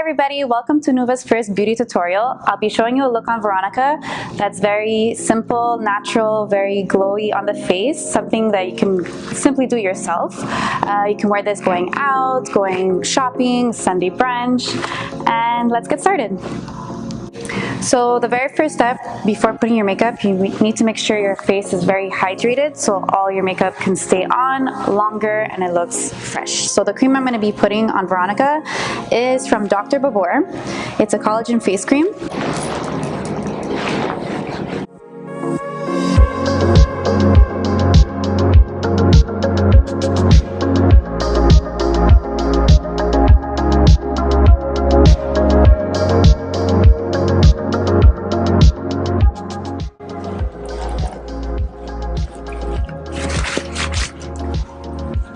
everybody, welcome to Nüva's first beauty tutorial. I'll be showing you a look on Veronica that's very simple, natural, very glowy on the face, something that you can simply do yourself. You can wear this going out, going shopping, Sunday brunch, and let's get started. So the very first step before putting your makeup, you need to make sure your face is very hydrated so all your makeup can stay on longer and it looks fresh. So the cream I'm going to be putting on Veronica is from Dr. Babor. It's a collagen face cream.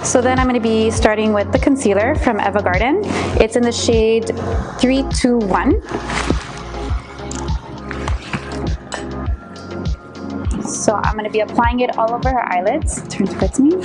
So then I'm going to be starting with the concealer from Eva Garden. It's in the shade 321. So I'm going to be applying it all over her eyelids. Turn towards me.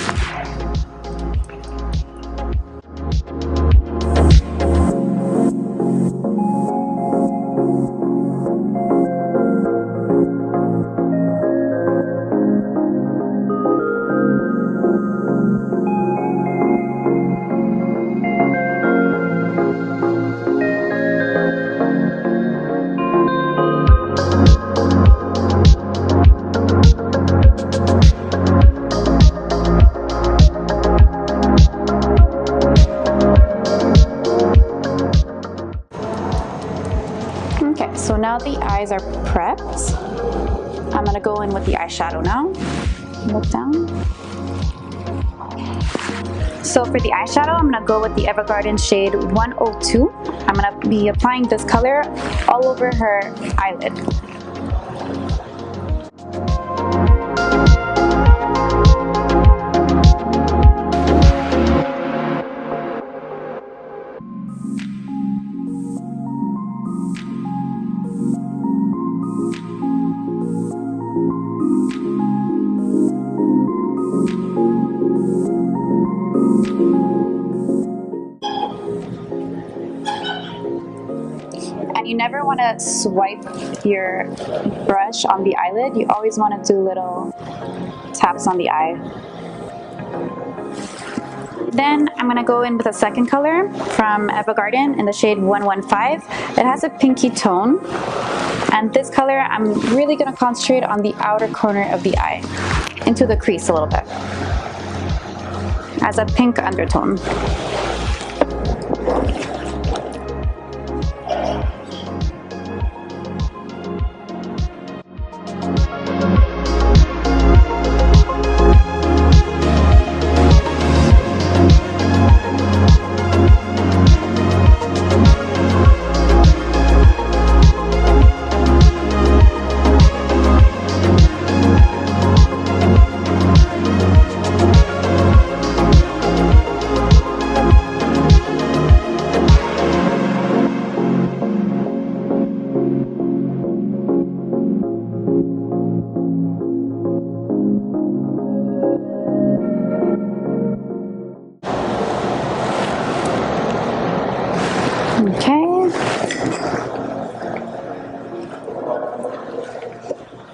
Okay, so now the eyes are prepped. I'm going to go in with the eyeshadow now. Look down. So for the eyeshadow, I'm going to go with the Eva Garden shade 102. I'm going to be applying this color all over her eyelid. And you never want to swipe your brush on the eyelid. You always want to do little taps on the eye. Then I'm going to go in with a second color from Eva Garden in the shade 115. It has a pinky tone. And this color, I'm really going to concentrate on the outer corner of the eye, into the crease a little bit, as a pink undertone. Okay.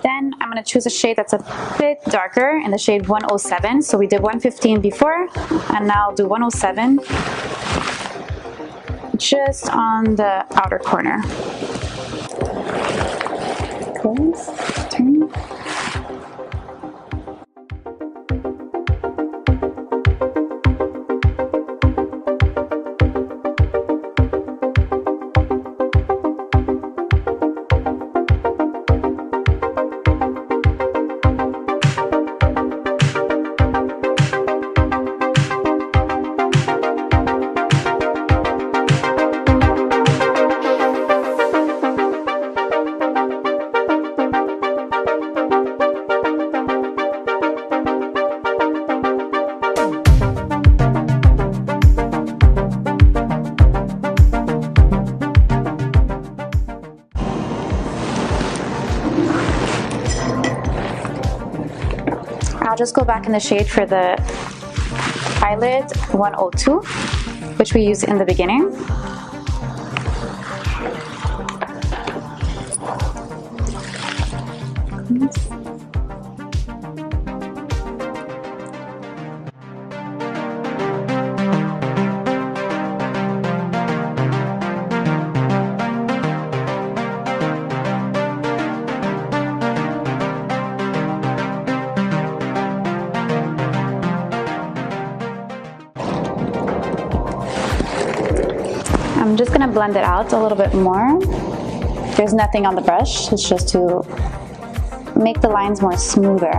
Then I'm going to choose a shade that's a bit darker in the shade 107. So we did 115 before, and now I'll do 107 just on the outer corner. Close, turn. I'll just go back in the shade for the eyelid 102, which we used in the beginning. lines. I'm just going to blend it out a little bit more. There's nothing on the brush, it's just to make the lines more smoother.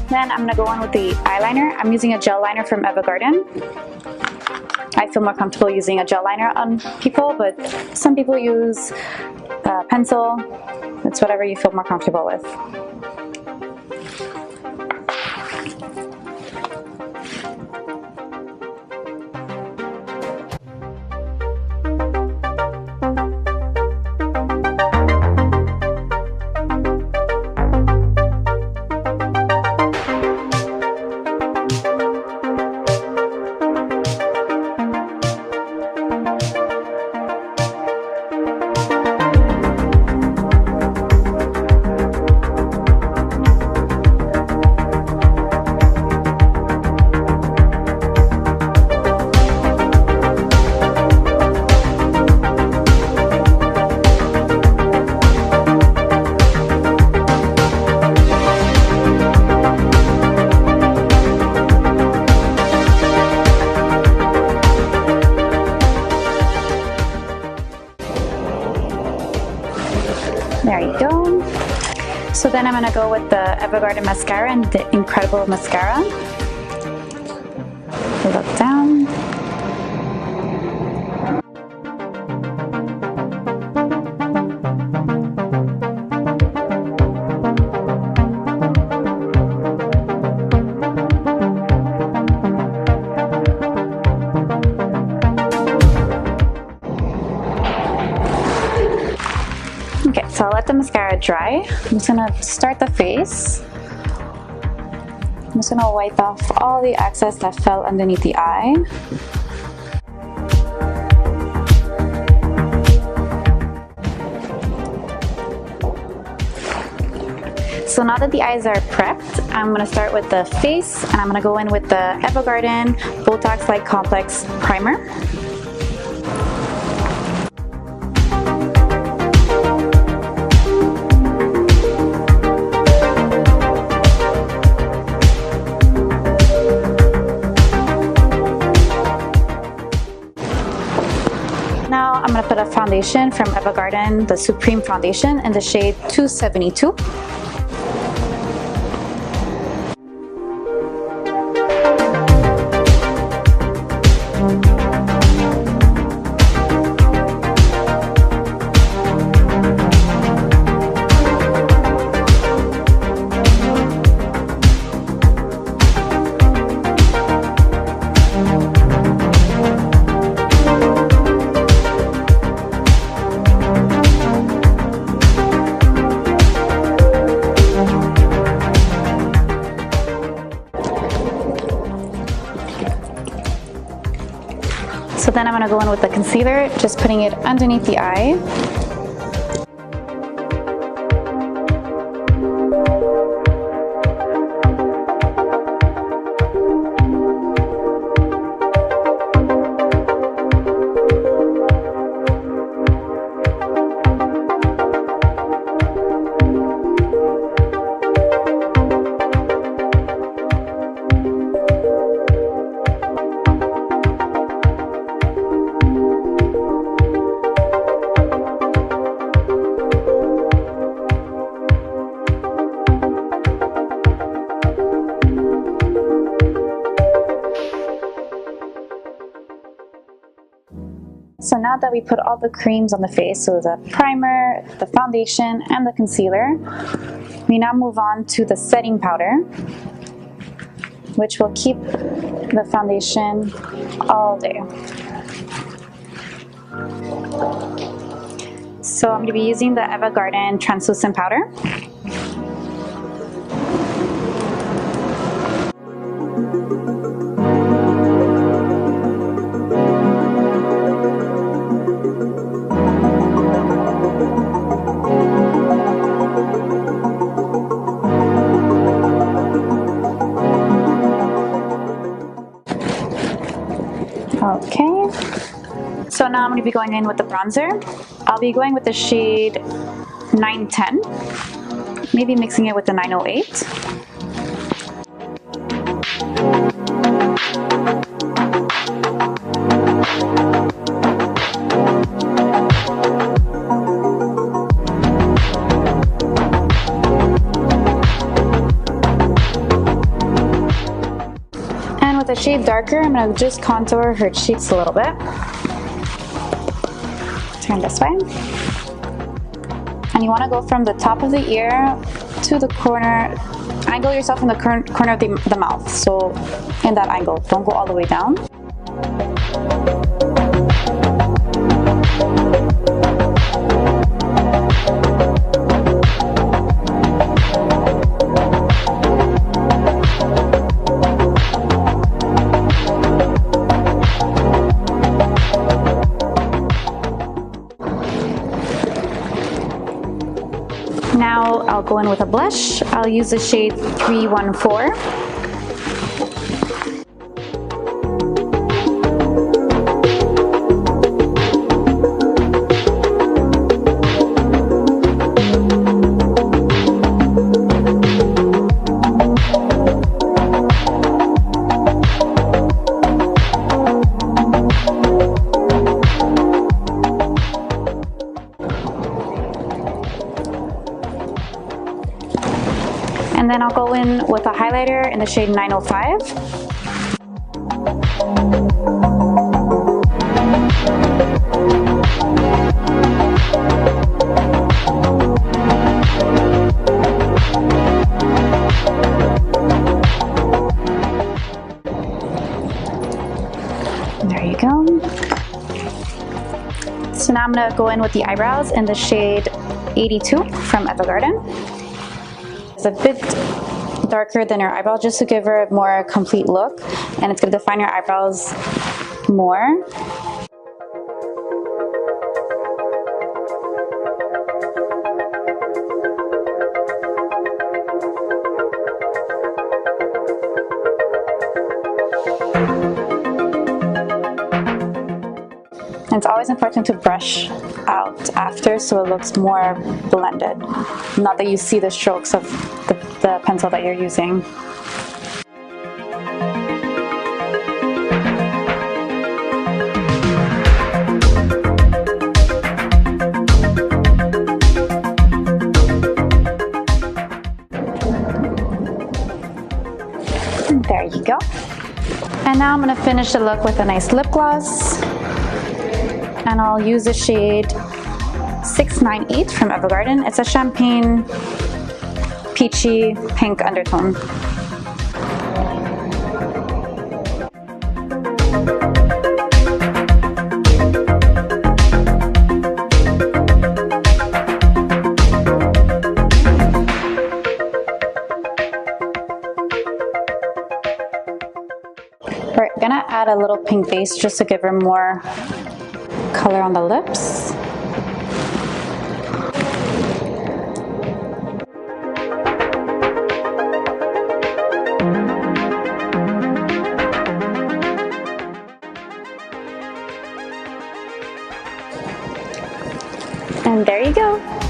Then I'm gonna go on with the eyeliner. I'm using a gel liner from Eva Garden. I feel more comfortable using a gel liner on people, but some people use a pencil. It's whatever you feel more comfortable with. There you go. So then I'm gonna go with the Eva Garden mascara and the Incredible mascara. Look down. Okay, so I'll let the mascara dry. I'm just gonna start the face. I'm just gonna wipe off all the excess that fell underneath the eye. So now that the eyes are prepped, I'm gonna start with the face, and I'm gonna go in with the Eva Garden Botox Light Complex Primer. Now I'm going to put a foundation from Eva Garden, the Supreme Foundation in the shade 272. So then I'm going to go in with the concealer, just putting it underneath the eye. So now that we put all the creams on the face, so the primer, the foundation, and the concealer, we now move on to the setting powder. which will keep the foundation all day. So I'm going to be using the Eva Garden translucent powder. Okay, so now I'm going to be going in with the bronzer. I'll be going with the shade 910, maybe mixing it with the 908. And with a shade darker, I'm going to just contour her cheeks a little bit. Turn this way. And you want to go from the top of the ear to the corner. Angle yourself in the corner of the mouth. So in that angle, don't go all the way down. Now I'll go in with a blush. I'll use the shade 314. And then I'll go in with a highlighter in the shade 905. There you go. So now I'm going to go in with the eyebrows in the shade 82 from Eva Garden. It's a bit darker than her eyebrow just to give her a more complete look, and it's going to define her eyebrows more. And it's always important to brush out after so it looks more blended. Not that you see the strokes of the pencil that you're using. There you go. And now I'm going to finish the look with a nice lip gloss. And I'll use the shade 698 from Eva Garden. It's a champagne peachy pink undertone. We're gonna add a little pink base just to give her more color on the lips. And there you go.